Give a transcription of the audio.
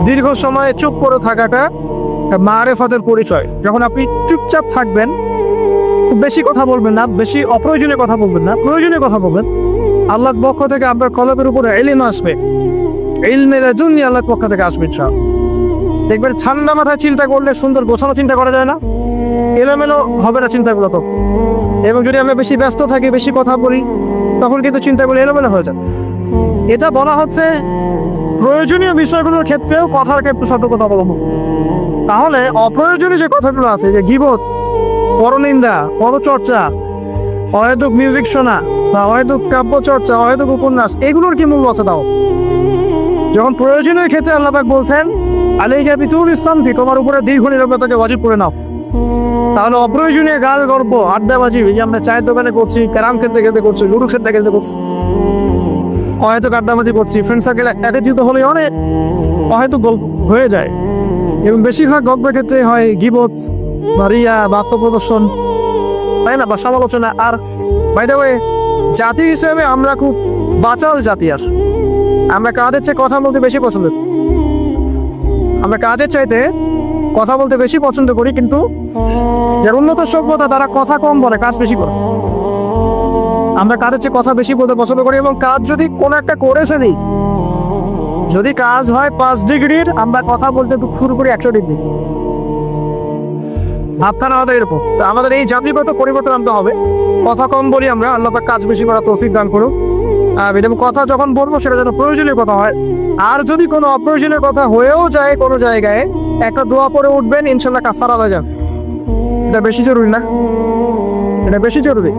দীর্ঘ সময় চুপ করে থাকাটা মারেফাতের পরিচয়। যখন আপনি চুপচাপ থাকবেন, খুব বেশি কথা বলবেন না, বেশি অপ্রয়োজনীয় কথা বলবেন না, প্রয়োজনীয় কথা বলবেন, আল্লাহর পক্ষ থেকে আপনার কলবের উপরে ইলম আসবে, ইলমের জন্য আল্লাহর পক্ষ থেকে আসবে। দেখবেন ঠান্ডা মাথায় চিন্তা করলে সুন্দর গোছানো চিন্তা করা যায় না, এলোমেলো হবে না চিন্তাগুলো তো। এবং যদি আমরা বেশি ব্যস্ত থাকি, বেশি কথা বলি, তখন কিন্তু চিন্তাগুলো এলোমেলো হয়ে যায়। এটা বলা হচ্ছে প্রয়োজনীয় বিষয়গুলোর ক্ষেত্রেও কথার ক্ষেত্রে সতর্কতা অবলম্বন। তাহলে অপ্রয়োজনীয় যে কথাগুলো আছে, যে গীবত, পরনিন্দা, পদচর্চা, অহেতুক মিউজিক শোনা বা অহেতুক কাব্য চর্চা, অহেতুক উপন্যাস, এগুলোর কি মূল্য আছে? তাও যখন প্রয়োজনীয় ক্ষেত্রে আল্লাহ পাক বলছেন আলাইকা বিতুলিস সামতি, তোমার উপরে দীর্ঘ নীরবতাকে ওয়াজিব করে নাও, তাহলে অপ্রয়োজনীয় গাল গল্প, আড্ডাবাজি, যে আমরা চায়ের দোকানে করছি, ক্যারাম খেলতে খেলতে করছি, লুডো খেলতে খেলতে করছি, অহেতুক আড্ডাবাজি করছি, ফ্রেন্ড সার্কেল একত্রিত হলে অনেক অহেতুক গল্প হয়ে যায়। এবং বেশিরভাগ গল্পের ক্ষেত্রে হয় গীবত বা রিয়া বা আত্মপ্রদর্শন, তাই না, বা সমালোচনা। আর বাই দ্য ওয়ে, জাতি হিসেবে আমরা খুব বাচাল জাতি। আর আমরা কাজের চেয়ে কথা বলতে বেশি পছন্দ করি, আমরা কাজের চাইতে কথা বলতে বেশি পছন্দ করি, কিন্তু যার উন্নত সভ্যতা তারা কথা কম বলে, কাজ বেশি করে। আমরা কাজের চেয়ে কথা বেশি বলতে পছন্দ করি, এবং কাজ যদি কোনো একটা করে ফেলি, যদি কাজ হয় 5 ডিগ্রির, আমরা কথা বলতে শুরু করি 100 ডিগ্রি। ভাবখানা আমাদের এরকম। তো আমাদের এই জাতিগত পরিবর্তন আনতে হবে, কথা কম বলি আমরা, আল্লাহ পাক কাজ বেশি করা তৌফিক দান করুক। এবং কথা যখন বলবো সেটা যেন প্রয়োজনীয় কথা হয়। আর যদি কোনো অপ্রয়োজনীয় কথা হয়েও যায় কোনো জায়গায়, একটা দোয়া পরে উঠবেন, ইনশাল্লাহ কাফারা হয়ে যাবে। এটা বেশি জরুরি না? এটা বেশি জরুরি।